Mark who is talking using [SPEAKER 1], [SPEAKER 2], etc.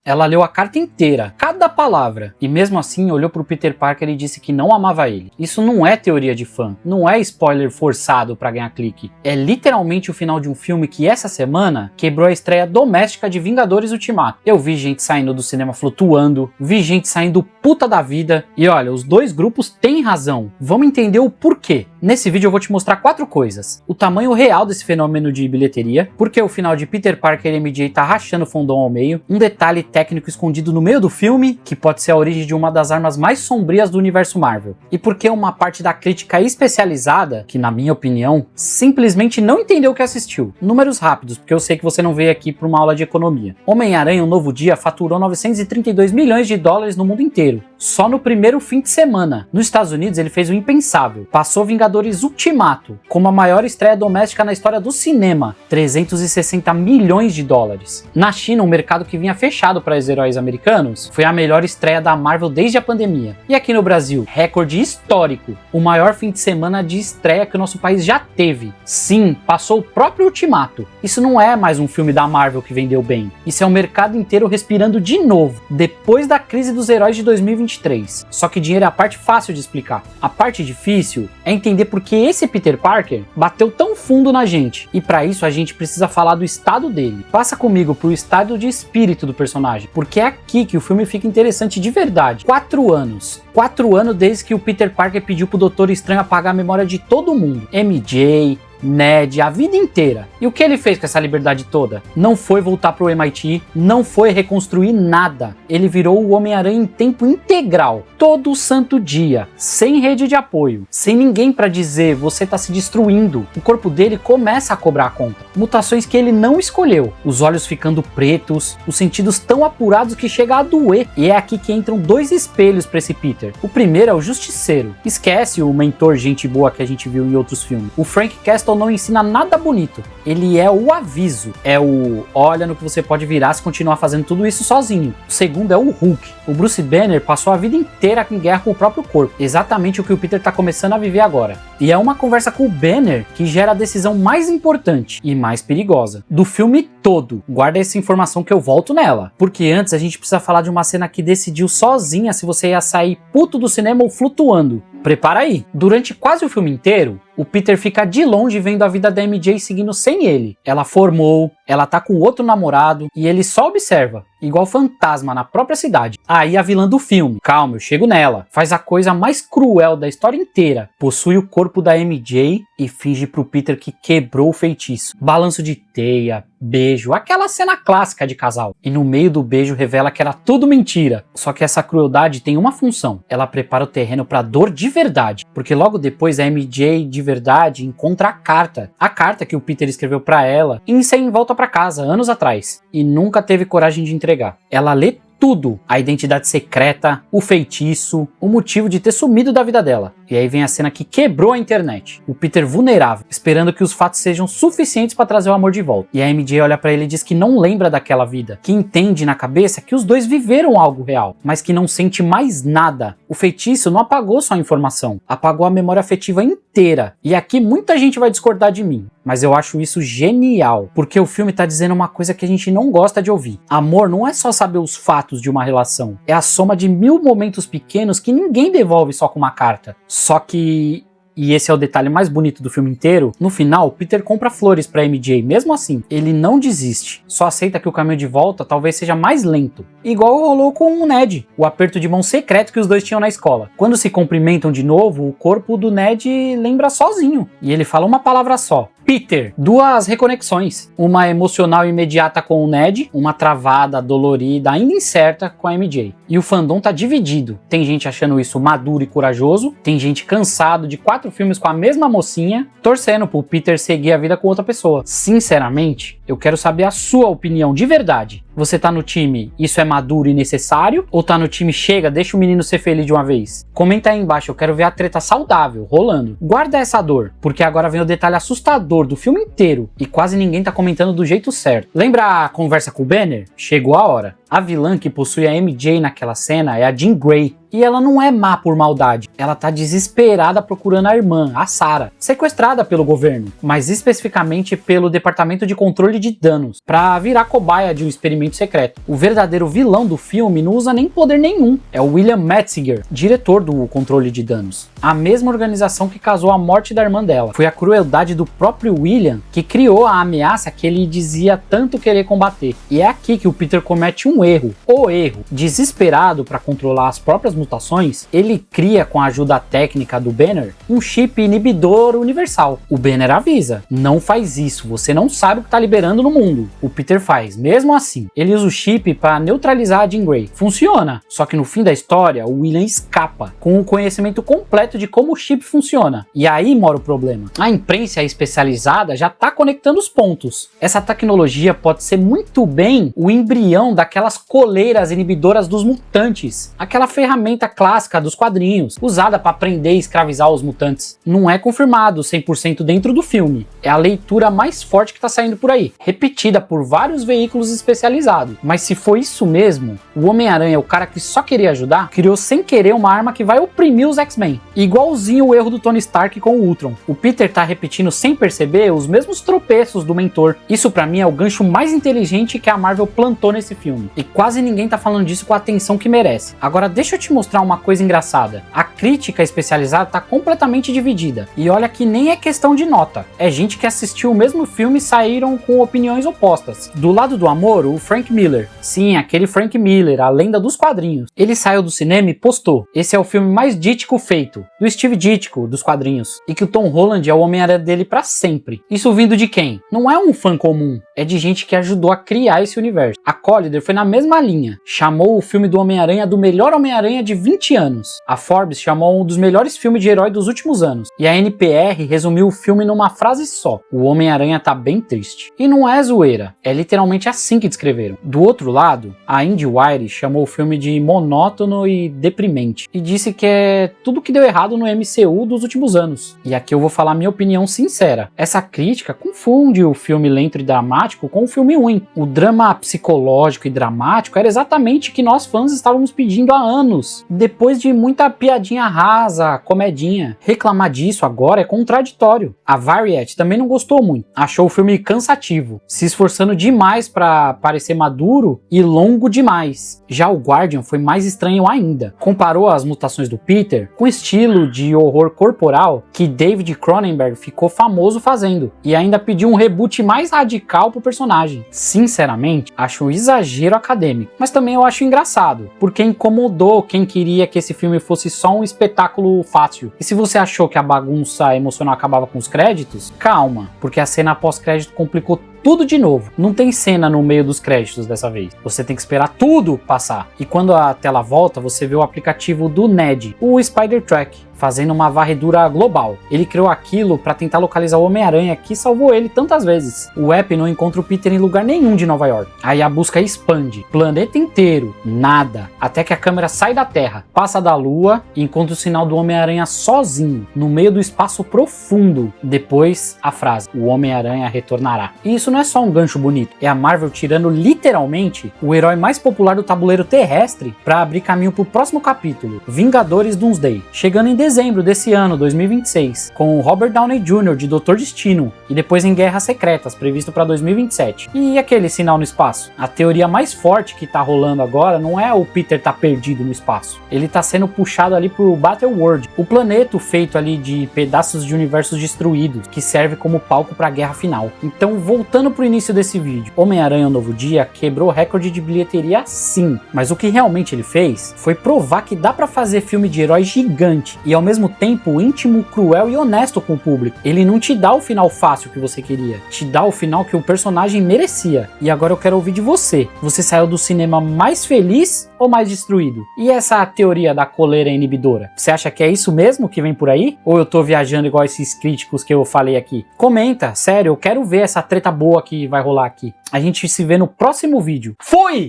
[SPEAKER 1] Ela leu a carta inteira, cada palavra, e mesmo assim olhou pro Peter Parker e disse que não amava ele. Isso não é teoria de fã, não é spoiler forçado pra ganhar clique. É literalmente o final de um filme que essa semana quebrou a estreia doméstica de Vingadores Ultimato. Eu vi gente saindo do cinema flutuando, vi gente saindo puta da vida, e olha, os dois grupos têm razão. Vamos entender o porquê. Nesse vídeo eu vou te mostrar 4 coisas. O tamanho real desse fenômeno de bilheteria, porque o final de Peter Parker e MJ tá rachando o fandom ao meio, um detalhe técnico escondido no meio do filme, que pode ser a origem de uma das armas mais sombrias do universo Marvel. E porque uma parte da crítica especializada, que na minha opinião, simplesmente não entendeu o que assistiu. Números rápidos, porque eu sei que você não veio aqui para uma aula de economia. Homem-Aranha, Um Novo Dia, faturou 932 milhões de dólares no mundo inteiro, só no primeiro fim de semana. Nos Estados Unidos ele fez o impensável, passou Vingadores Ultimato, como a maior estreia doméstica na história do cinema, 360 milhões de dólares. Na China, um mercado que vinha fechado para os heróis americanos, foi a melhor estreia da Marvel desde a pandemia. E aqui no Brasil, recorde histórico, o maior fim de semana de estreia que o nosso país já teve. Sim, passou o próprio Ultimato. Isso não é mais um filme da Marvel que vendeu bem, isso é o mercado inteiro respirando de novo, depois da crise dos heróis de 2023. Só que dinheiro é a parte fácil de explicar. A parte difícil é entender por que esse Peter Parker bateu tão fundo na gente. E para isso a gente precisa falar do estado dele. Passa comigo pro estado de espírito do personagem, porque é aqui que o filme fica interessante de verdade. 4 anos. 4 anos desde que o Peter Parker pediu pro Doutor Estranho apagar a memória de todo mundo. MJ, Ned, a vida inteira. E o que ele fez com essa liberdade toda? Não foi voltar pro MIT, não foi reconstruir nada. Ele virou o Homem-Aranha em tempo integral, todo santo dia, sem rede de apoio, sem ninguém pra dizer você tá se destruindo. O corpo dele começa a cobrar a conta. Mutações que ele não escolheu, os olhos ficando pretos, os sentidos tão apurados que chega a doer. E é aqui que entram 2 espelhos pra esse Peter. O primeiro é o Justiceiro. Esquece o mentor gente boa que a gente viu em outros filmes. O Frank Castle não ensina nada bonito, ele é o aviso, é o olha no que você pode virar se continuar fazendo tudo isso sozinho. O segundo é o Hulk. O Bruce Banner passou a vida inteira em guerra com o próprio corpo, exatamente o que o Peter tá começando a viver agora. E é uma conversa com o Banner que gera a decisão mais importante e mais perigosa do filme todo. Guarda essa informação que eu volto nela, porque antes a gente precisa falar de uma cena que decidiu sozinha se você ia sair puto do cinema ou flutuando. Prepara aí. Durante quase o filme inteiro, o Peter fica de longe vendo a vida da MJ seguindo sem ele. Ela formou, ela tá com outro namorado e ele só observa, igual fantasma na própria cidade. Aí a vilã do filme, calma, eu chego nela, faz a coisa mais cruel da história inteira. Possui o corpo da MJ e finge pro Peter que quebrou o feitiço. Balanço de teia, beijo, aquela cena clássica de casal. E no meio do beijo revela que era tudo mentira. Só que essa crueldade tem uma função. Ela prepara o terreno pra dor de verdade. Porque logo depois a MJ de verdade encontra a carta. A carta que o Peter escreveu pra ela em Sem Volta Pra Casa, anos atrás. E nunca teve coragem de entregar. Ela lê tudo, a identidade secreta, o feitiço, o motivo de ter sumido da vida dela. E aí vem a cena que quebrou a internet. O Peter vulnerável, esperando que os fatos sejam suficientes para trazer o amor de volta. E a MJ olha para ele e diz que não lembra daquela vida, que entende na cabeça que os dois viveram algo real, mas que não sente mais nada. O feitiço não apagou só a informação, apagou a memória afetiva inteira. E aqui muita gente vai discordar de mim, mas eu acho isso genial, porque o filme tá dizendo uma coisa que a gente não gosta de ouvir. Amor não é só saber os fatos de uma relação, é a soma de 1000 momentos pequenos que ninguém devolve só com uma carta. Só que, e esse é o detalhe mais bonito do filme inteiro, no final, Peter compra flores pra MJ, mesmo assim, ele não desiste, só aceita que o caminho de volta talvez seja mais lento. Igual rolou com o Ned, o aperto de mão secreto que os dois tinham na escola. Quando se cumprimentam de novo, o corpo do Ned lembra sozinho, e ele fala uma palavra só. Peter, 2 reconexões, uma emocional imediata com o Ned, uma travada, dolorida, ainda incerta com a MJ. E o fandom tá dividido, tem gente achando isso maduro e corajoso, tem gente cansado de 4 filmes com a mesma mocinha, torcendo pro Peter seguir a vida com outra pessoa. Sinceramente, eu quero saber a sua opinião de verdade. Você tá no time, isso é maduro e necessário? Ou tá no time, chega, deixa o menino ser feliz de uma vez? Comenta aí embaixo, eu quero ver a treta saudável, rolando. Guarda essa dor, porque agora vem o detalhe assustador do filme inteiro, e quase ninguém tá comentando do jeito certo. Lembra a conversa com o Banner? Chegou a hora. A vilã que possui a MJ naquela cena é a Jean Grey. E ela não é má por maldade, ela tá desesperada procurando a irmã, a Sarah, sequestrada pelo governo, mas especificamente pelo Departamento de Controle de Danos, pra virar cobaia de um experimento secreto. O verdadeiro vilão do filme não usa nem poder nenhum, é o William Metzinger, diretor do Controle de Danos, a mesma organização que causou a morte da irmã dela. Foi a crueldade do próprio William que criou a ameaça que ele dizia tanto querer combater. E é aqui que o Peter comete um erro. O erro. Desesperado para controlar as próprias mutações, ele cria, com a ajuda técnica do Banner, um chip inibidor universal. O Banner avisa: não faz isso, você não sabe o que tá liberando no mundo. O Peter faz, mesmo assim. Ele usa o chip para neutralizar a Jean Grey. Funciona, só que no fim da história, o William escapa, com o conhecimento completo de como o chip funciona. E aí mora o problema. A imprensa especializada já tá conectando os pontos. Essa tecnologia pode ser muito bem o embrião daquelas coleiras inibidoras dos mutantes, aquela ferramenta clássica dos quadrinhos, usada para prender e escravizar os mutantes. Não é confirmado 100% dentro do filme. É a leitura mais forte que tá saindo por aí, repetida por vários veículos especializados. Mas se for isso mesmo, o Homem-Aranha, o cara que só queria ajudar, criou sem querer uma arma que vai oprimir os X-Men. Igualzinho o erro do Tony Stark com o Ultron. O Peter tá repetindo sem perceber os mesmos tropeços do mentor. Isso pra mim é o gancho mais inteligente que a Marvel plantou nesse filme. E quase ninguém tá falando disso com a atenção que merece. Agora deixa eu te mostrar uma coisa engraçada. A crítica especializada tá completamente dividida. E olha que nem é questão de nota. É gente que assistiu o mesmo filme e saíram com opiniões opostas. Do lado do amor, o Frank Miller. Sim, aquele Frank Miller, a lenda dos quadrinhos. Ele saiu do cinema e postou: esse é o filme mais Dítico feito. Do Steve Ditko, dos quadrinhos. E que o Tom Holland é o Homem-Aranha dele pra sempre. Isso vindo de quem? Não é um fã comum. É de gente que ajudou a criar esse universo. A Collider foi na mesma linha. Chamou o filme do Homem-Aranha do melhor Homem-Aranha de 20 anos. A Forbes chamou um dos melhores filmes de herói dos últimos anos. E a NPR resumiu o filme numa frase só: o Homem-Aranha tá bem triste. E não é zoeira. É literalmente assim que descreveram. Do outro lado, a IndieWire chamou o filme de monótono e deprimente. E disse que é tudo que deu errado no MCU dos últimos anos. E aqui eu vou falar minha opinião sincera. Essa crítica confunde o filme lento e dramático com o filme ruim. O drama psicológico e dramático era exatamente o que nós fãs estávamos pedindo há anos. Depois de muita piadinha rasa, comedinha. Reclamar disso agora é contraditório. A Variety também não gostou muito. Achou o filme cansativo, se esforçando demais para parecer maduro e longo demais. Já o Guardian foi mais estranho ainda. Comparou as mutações do Peter com o estilo de horror corporal que David Cronenberg ficou famoso fazendo, e ainda pediu um reboot mais radical pro personagem. Sinceramente, acho um exagero acadêmico, mas também eu acho engraçado, porque incomodou quem queria que esse filme fosse só um espetáculo fácil. E se você achou que a bagunça emocional acabava com os créditos, calma, porque a cena pós-crédito complicou tudo de novo. Não tem cena no meio dos créditos dessa vez. Você tem que esperar tudo passar. E quando a tela volta, você vê o aplicativo do Ned, o Spider-Track, fazendo uma varredura global. Ele criou aquilo para tentar localizar o Homem-Aranha que salvou ele tantas vezes. O app não encontra o Peter em lugar nenhum de Nova York. Aí a busca expande. Planeta inteiro. Nada. Até que a câmera sai da Terra, passa da Lua e encontra o sinal do Homem-Aranha sozinho, no meio do espaço profundo. Depois, a frase: o Homem-Aranha retornará. E isso não é só um gancho bonito. É a Marvel tirando literalmente o herói mais popular do tabuleiro terrestre para abrir caminho pro próximo capítulo, Vingadores Doomsday, chegando em dezembro desse ano, 2026, com Robert Downey Jr. de Doutor Destino e depois em Guerras Secretas, previsto para 2027. E aquele sinal no espaço? A teoria mais forte que tá rolando agora não é o Peter tá perdido no espaço. Ele tá sendo puxado ali pro Battleworld, o planeta feito ali de pedaços de universos destruídos, que serve como palco pra guerra final. Então, voltando pro início desse vídeo, Homem-Aranha: Um Novo Dia quebrou o recorde de bilheteria sim, mas o que realmente ele fez foi provar que dá pra fazer filme de herói gigante e ao mesmo tempo íntimo, cruel e honesto com o público. Ele não te dá o final fácil que você queria, te dá o final que o personagem merecia. E agora eu quero ouvir de você. Você saiu do cinema mais feliz ou mais destruído? E essa teoria da coleira inibidora? Você acha que é isso mesmo que vem por aí? Ou eu tô viajando igual esses críticos que eu falei aqui? Comenta, sério, eu quero ver essa treta boa que vai rolar aqui. A gente se vê no próximo vídeo. Fui!